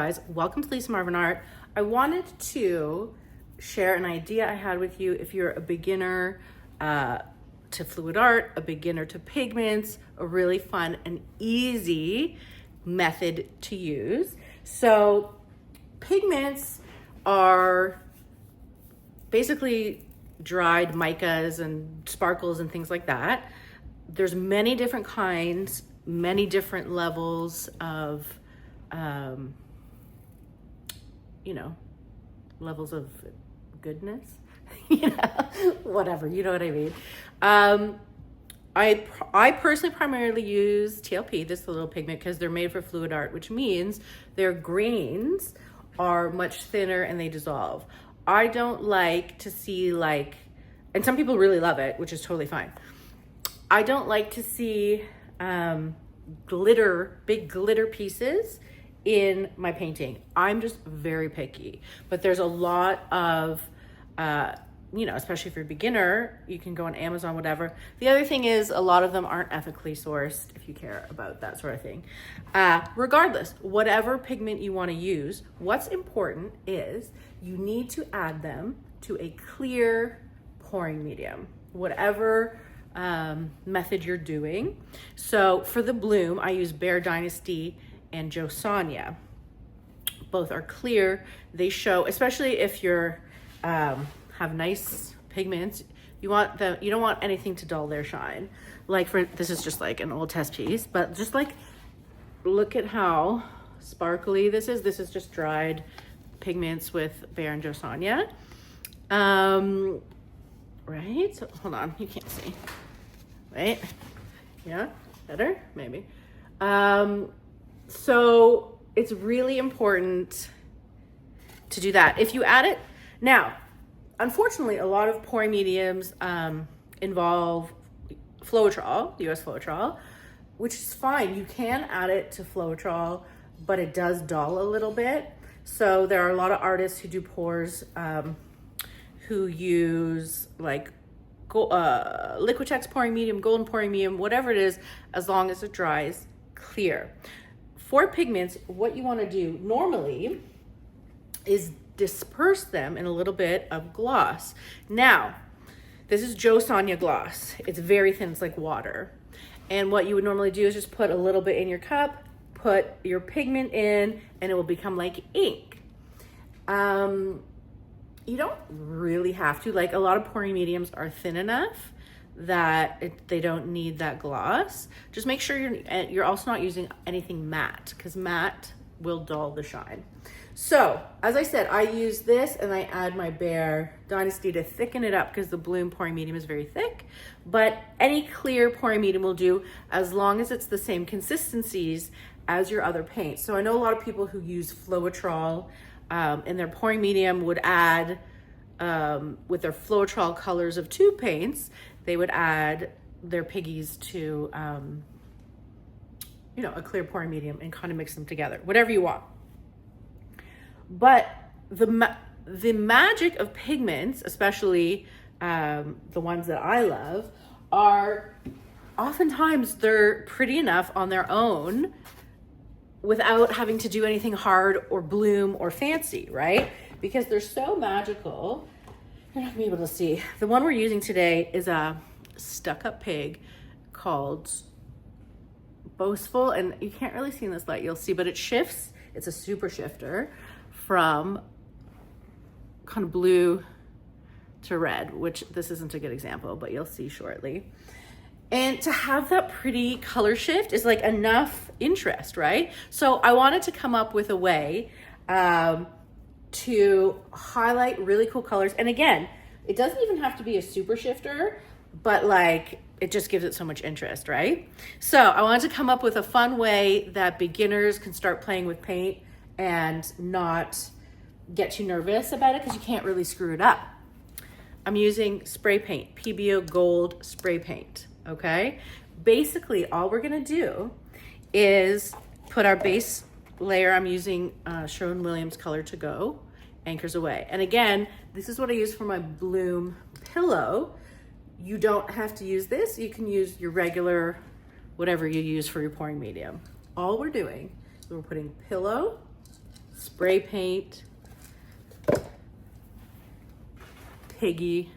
guys, welcome to Lisa Marvin Art. I wanted to share an idea I had with you if you're a beginner to fluid art, a beginner to pigments, a really fun and easy method to use. So pigments are basically dried micas and sparkles and things like that. There's many different kinds, many different levels of levels of goodness, whatever, you know what I mean. I personally primarily use TLP, this little pigment, because they're made for fluid art, which means their grains are much thinner and they dissolve. I don't like to see and some people really love it, which is totally fine. I don't like to see big glitter pieces in my painting. I'm just very picky, but there's a lot of, especially if you're a beginner, you can go on Amazon, whatever. The other thing is a lot of them aren't ethically sourced if you care about that sort of thing. Regardless, whatever pigment you want to use, what's important is you need to add them to a clear pouring medium, whatever method you're doing. So for the bloom, I use Bear Dynasty and Josania. Both are clear. They show, especially if you're have nice pigments, you don't want anything to dull their shine. This is just like an old test piece, but just look at how sparkly this is. This is just dried pigments with Bear and Josania. Right? So hold on, you can't see. Right? Yeah, better? Maybe. So it's really important to do that. If you add it, now, unfortunately, a lot of pouring mediums involve Floetrol, US Floetrol, which is fine. You can add it to Floetrol, but it does dull a little bit. So there are a lot of artists who do pours who use Liquitex pouring medium, golden pouring medium, whatever it is, as long as it dries clear. For pigments, what you want to do normally is disperse them in a little bit of gloss. Now, this is Josania gloss. It's very thin, it's like water. And what you would normally do is just put a little bit in your cup, put your pigment in, and it will become like ink. You don't really have to. A lot of pouring mediums are thin enough that they don't need that gloss. Just make sure you're also not using anything matte, because matte will dull the shine. So, as I said, I use this and I add my Bear Dynasty to thicken it up because the bloom pouring medium is very thick, but any clear pouring medium will do as long as it's the same consistencies as your other paints. So I know a lot of people who use Floetrol in their pouring medium would add, with their Floetrol colors of tube paints, they would add their piggies to, a clear pouring medium and kind of mix them together, whatever you want. But the magic of pigments, especially the ones that I love, are oftentimes they're pretty enough on their own without having to do anything hard or bloom or fancy, right? Because they're so magical. You're not gonna be able to see. The one we're using today is a stuck-up pig called Boastful, and you can't really see in this light, you'll see, but it shifts. It's a super shifter from kind of blue to red, which this isn't a good example, but you'll see shortly. And to have that pretty color shift is enough interest, right? So I wanted to come up with a way to highlight really cool colors. And again, it doesn't even have to be a super shifter, but it just gives it so much interest, right? So I wanted to come up with a fun way that beginners can start playing with paint and not get too nervous about it because you can't really screw it up. I'm using spray paint, PBO Gold spray paint, okay? Basically, all we're gonna do is put our base layer. I'm using Sherwin-Williams Color to Go, Anchors Away. And again, this is what I use for my bloom pillow. You don't have to use this. You can use your regular, whatever you use for your pouring medium. All we're doing is we're putting pillow spray paint, piggy,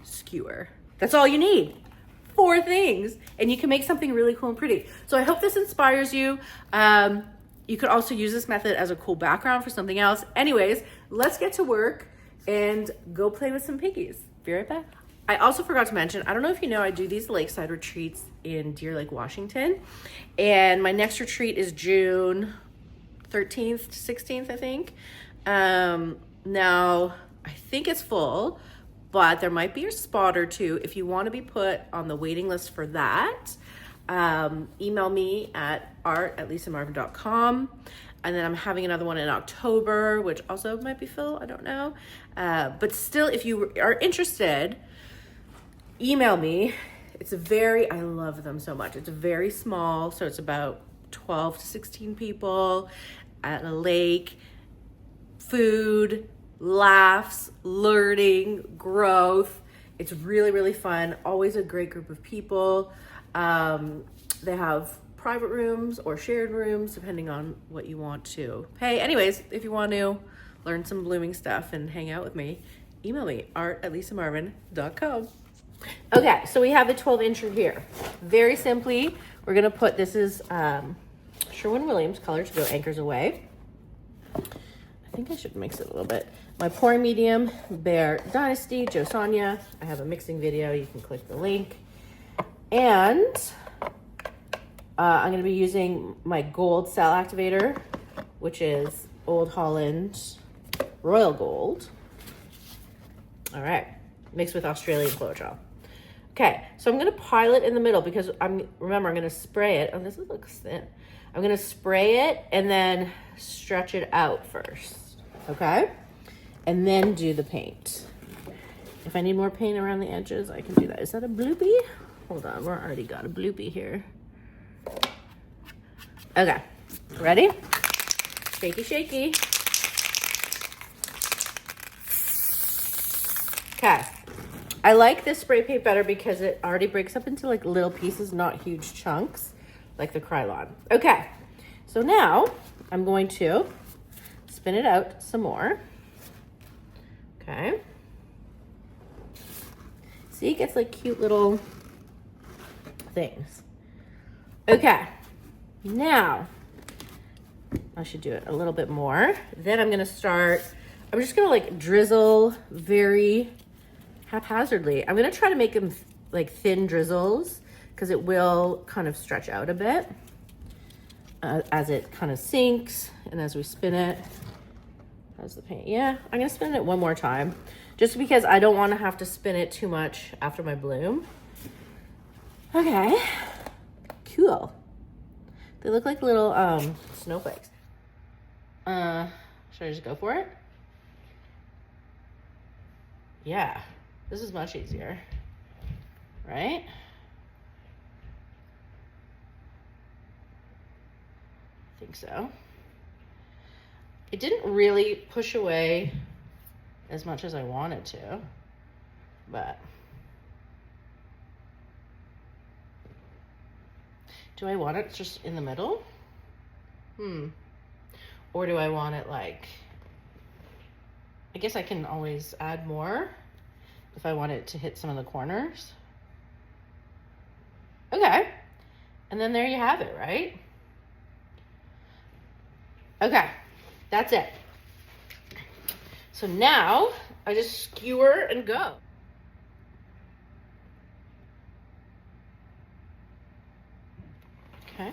skewer. That's all you need. 4 things, and you can make something really cool and pretty. So I hope this inspires you. You could also use this method as a cool background for something else. Anyways, let's get to work and go play with some piggies. Be right back. I also forgot to mention, I don't know if you know, I do these lakeside retreats in Deer Lake, Washington. And my next retreat is June 13th to 16th, I think. Now, I think it's full, but there might be a spot or two. If you want to be put on the waiting list for that, email me at art@lisamarvin.com. And then I'm having another one in October, which also might be full, I don't know. But still, if you are interested, email me. I love them so much. It's very small, so it's about 12 to 16 people at a lake, food, laughs, learning, growth. It's really, really fun. Always a great group of people. They have private rooms or shared rooms, depending on what you want to pay. Anyways, if you want to learn some blooming stuff and hang out with me, email me, art@lisamarvin.com. Okay, so we have the 12-incher here. Very simply, we're gonna put, this is Sherwin-Williams color to go anchors away. I think I should mix it a little bit. My pouring medium, Bear Dynasty, Joe Sonia. I have a mixing video, you can click the link. And I'm gonna be using my gold cell activator, which is Old Holland Royal Gold. All right, mixed with Australian Floetrol. Okay, so I'm gonna pile it in the middle because remember, I'm gonna spray it. Oh, this looks thin. I'm gonna spray it and then stretch it out first, okay? And then do the paint. If I need more paint around the edges, I can do that. Is that a bloopy? Hold on, we're already got a bloopy here. Okay, ready? Shaky, shaky. Okay. I like this spray paint better because it already breaks up into like little pieces, not huge chunks, like the Krylon. Okay, so now I'm going to spin it out some more. Okay. See, it gets like cute little things. Okay, now I should do it a little bit more. Then I'm just gonna like drizzle very haphazardly. I'm gonna try to make them like thin drizzles because it will kind of stretch out a bit as it kind of sinks and as we spin it. How's the paint? Yeah, I'm gonna spin it one more time just because I don't want to have to spin it too much after my bloom. Okay, cool. They look like little snowflakes. Should I just go for it? Yeah. This is much easier, right? I think so. It didn't really push away as much as I wanted to, but do I want it just in the middle? Or do I want it like, I guess I can always add more if I want it to hit some of the corners. Okay, and then there you have it, right? Okay, that's it. So now I just skewer and go. Okay.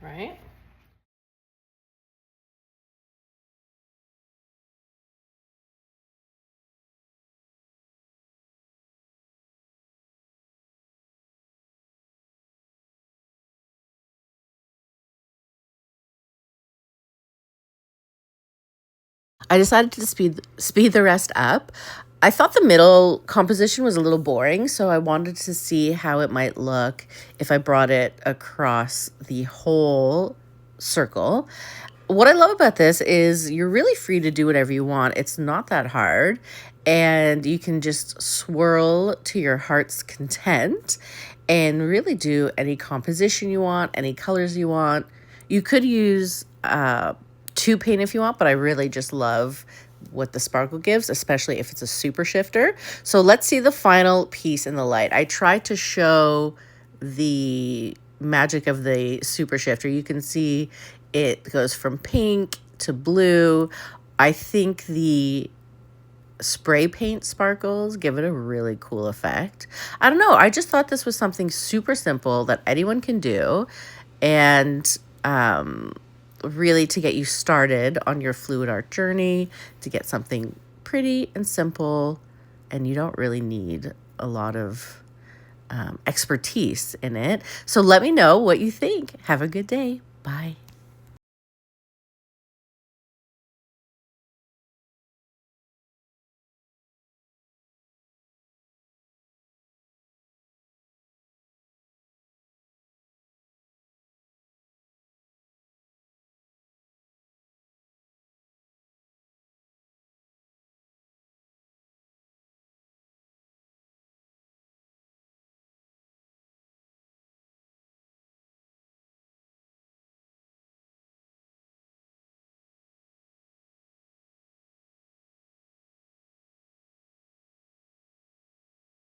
Right? I decided to speed the rest up. I thought the middle composition was a little boring, so I wanted to see how it might look if I brought it across the whole circle. what I love about this is you're really free to do whatever you want. It's not that hard. And you can just swirl to your heart's content and really do any composition you want, any colors you want. You could use two paint if you want, but I really just love what the sparkle gives, especially if it's a super shifter. So let's see the final piece in the light. I tried to show the magic of the super shifter. You can see it goes from pink to blue. I think the spray paint sparkles give it a really cool effect. I don't know. I just thought this was something super simple that anyone can do, and really to get you started on your fluid art journey, to get something pretty and simple, and you don't really need a lot of expertise in it. So let me know what you think. Have a good day. Bye.